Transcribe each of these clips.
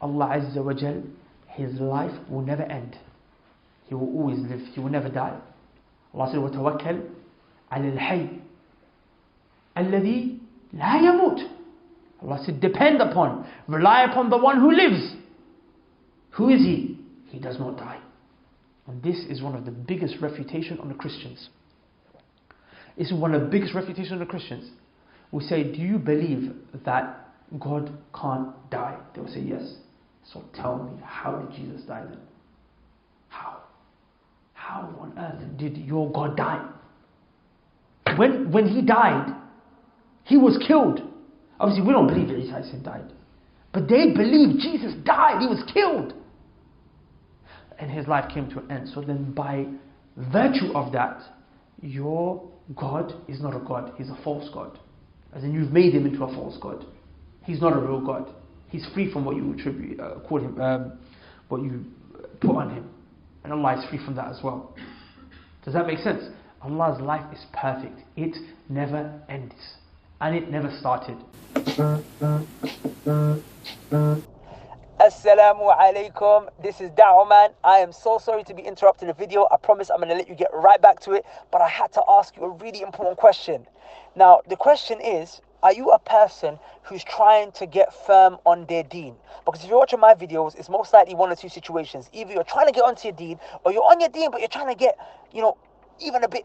Allah Azza wa Jal, His life will never end. He will always live. He will never die. Allah said, وَتَوَكَّلْ عَلَى الْحَيِّ الَّذِي لَا يَمُوتُ. Allah said, depend upon, rely upon the one who lives. Who is He? He does not die. And this is one of the biggest refutation on the Christians. This is one of the biggest refutation on the Christians. We say, do you believe that God can't die? They will say, yes. So tell me, how did Jesus die then? How? How on earth did your God die? When He died, He was killed. Obviously, we don't believe that Isa died. But they believe Jesus died. He was killed. And His life came to an end. So then by virtue of that, your God is not a God. He's a false God. As in, you've made Him into a false God. He's not a real God. He's free from what you attribute, call Him, what you put on Him. And Allah is free from that as well. Does that make sense? Allah's life is perfect. It never ends. And it never started. Assalamu alaikum, this is Da'uman. I am so sorry to be interrupting the video. I promise I'm going to let you get right back to it. But I had to ask you a really important question. Now, the question is, are you a person who's trying to get firm on their deen? Because if you're watching my videos, it's most likely one or two situations. Either you're trying to get onto your deen, or you're on your deen, but you're trying to get, even a bit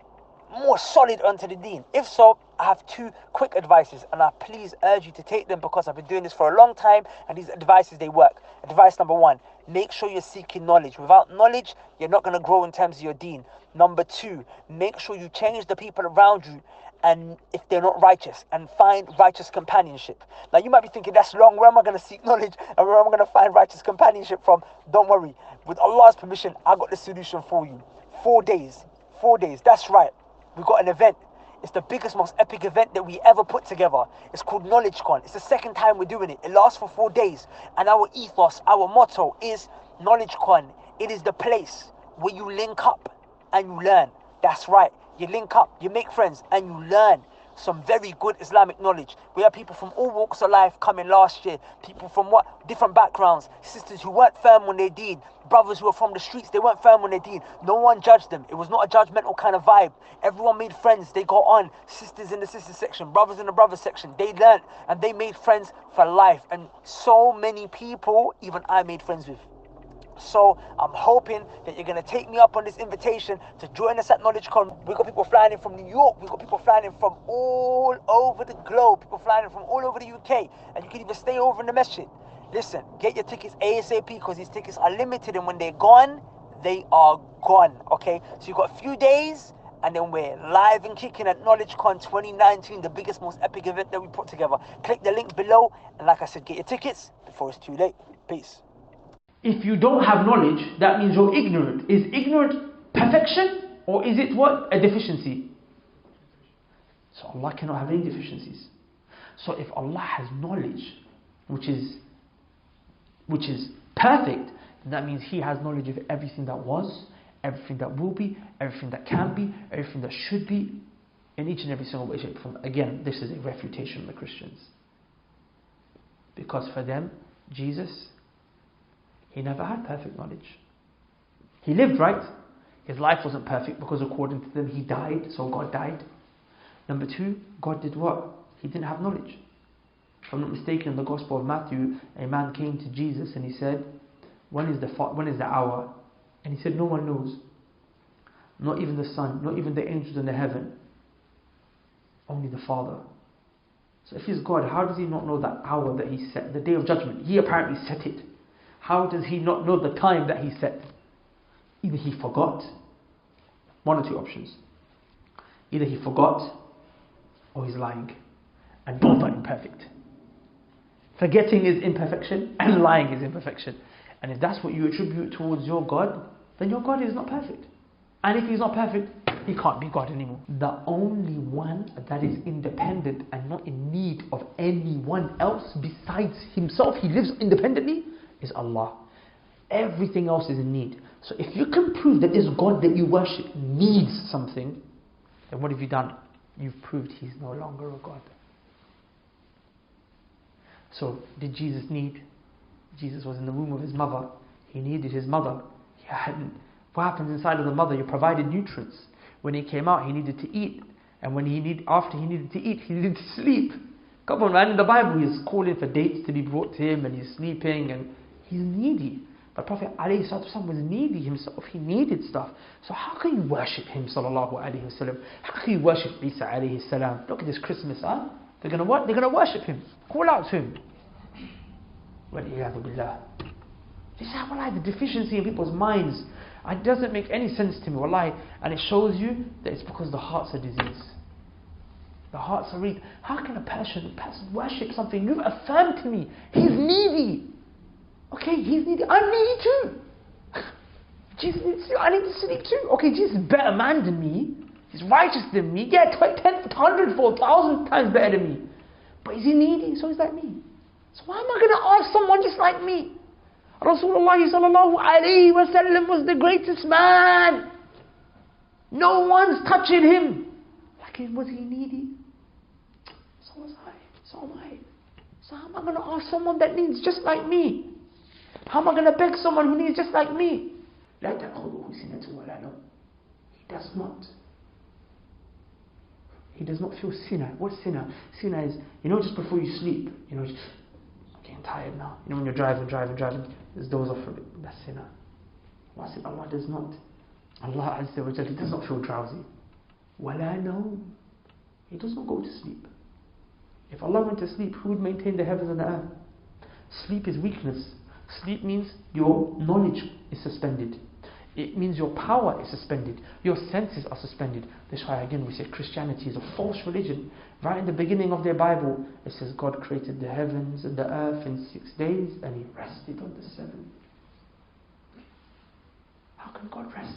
more solid onto the deen. If so, I have two quick advices, and I please urge you to take them because I've been doing this for a long time, and these advices, they work. Advice number one, make sure you're seeking knowledge. Without knowledge, you're not going to grow in terms of your deen. Number two, make sure you change the people around you, and if they're not righteous, and find righteous companionship. Now you might be thinking, that's long, where am I going to seek knowledge and where am I going to find righteous companionship from? Don't worry, with Allah's permission, I got the solution for you. 4 days, that's right. We've got an event. It's the biggest, most epic event that we ever put together. It's called KnowledgeCon. It's the second time we're doing it. It lasts for 4 days. And our ethos, our motto is KnowledgeCon. It is the place where you link up and you learn. That's right. You link up, you make friends, and you learn some very good Islamic knowledge. We have people from all walks of life coming last year. People from different backgrounds. Sisters who weren't firm on their deen. Brothers who were from the streets, they weren't firm on their deen. No one judged them. It was not a judgmental kind of vibe. Everyone made friends. They got on. Sisters in the sister section, brothers in the brother section. They learned and they made friends for life. And so many people, even I made friends with. So I'm hoping that you're going to take me up on this invitation to join us at KnowledgeCon. We've got people flying in from New York. We've got people flying in from all over the globe. People flying in from all over the UK. And you can even stay over in the masjid. Listen, get your tickets ASAP because these tickets are limited. And when they're gone, they are gone. Okay? So you've got a few days. And then we're live and kicking at KnowledgeCon 2019. The biggest, most epic event that we put together. Click the link below. And like I said, get your tickets before it's too late. Peace. If you don't have knowledge, that means you're ignorant. Is ignorant perfection, or is it what? A deficiency? So Allah cannot have any deficiencies. So if Allah has knowledge, which is perfect, then that means He has knowledge of everything that was, everything that will be, everything that can be, everything that should be, in each and every single way, shape, form. Again, this is a refutation of the Christians. Because for them, Jesus, He never had perfect knowledge. He lived right. His life wasn't perfect because according to them, He died, so God died. Number two, God did what? He didn't have knowledge. If I'm not mistaken, in the Gospel of Matthew, a man came to Jesus and he said, when is the hour? And He said, no one knows. Not even the Son, not even the angels in the heaven. Only the Father. So if He's God, how does He not know that hour that He set? The Day of Judgment. He apparently set it. How does He not know the time that He set? Either He forgot. One or two options. Either He forgot or He's lying. And both are imperfect. Forgetting is imperfection and lying is imperfection. And if that's what you attribute towards your God, then your God is not perfect. And if He's not perfect, He can't be God anymore. The only one that is independent and not in need of anyone else besides Himself, He lives independently, is Allah. Everything else is in need. So if you can prove that this God that you worship needs something, then what have you done? You've proved He's no longer a God. So did Jesus need? Jesus was in the womb of his mother. He needed his mother. What happens inside of the mother? You provided nutrients. When he came out, he needed to eat. And after he needed to eat, he needed to sleep. Come on, man. In the Bible, he's calling for dates to be brought to him, and he's sleeping, and he's needy. But Prophet ﷺ was needy himself. He needed stuff. So how can you worship him, sallallahu alayhi wasallam? How can you worship Isa alayhi salam? Look at this Christmas, huh? They're going to worship him. Call out to him. Waliyadu billah. This is wallahi, the deficiency in people's minds. It doesn't make any sense to me, wallahi. And it shows you that it's because the hearts are diseased. The hearts are weak. How can a person worship something? You've affirmed to me he's needy. Okay, he's needy. I'm needy too. Jesus needs to, I need to sleep too. Okay, Jesus is a better man than me. He's righteous than me. Yeah, 10, 100, 1,000 times better than me. But is he needy? So he's like me. So why am I going to ask someone just like me? Rasulullah sallallahu alayhi wasallam was the greatest man. No one's touching him. Like, was he needy? So was I. So am I. So how am I going to ask someone that needs just like me? How am I going to beg someone who needs just like me? He does not. He does not feel sinner. What's sinner? Sinner is, just before you sleep, just, I'm getting tired now. When you're driving, there's doze off for a bit. That's sinner. Allah does not. Allah Azza wa Jalla, He does not feel drowsy. Wala no. He does not go to sleep. If Allah went to sleep, who would maintain the heavens and the earth? Sleep is weakness. Sleep means your knowledge is suspended. It means your power is suspended. Your senses are suspended. That's why again we say Christianity is a false religion. Right in the beginning of their Bible, it says God created the heavens and the earth in 6 days and He rested on the seventh. How can God rest?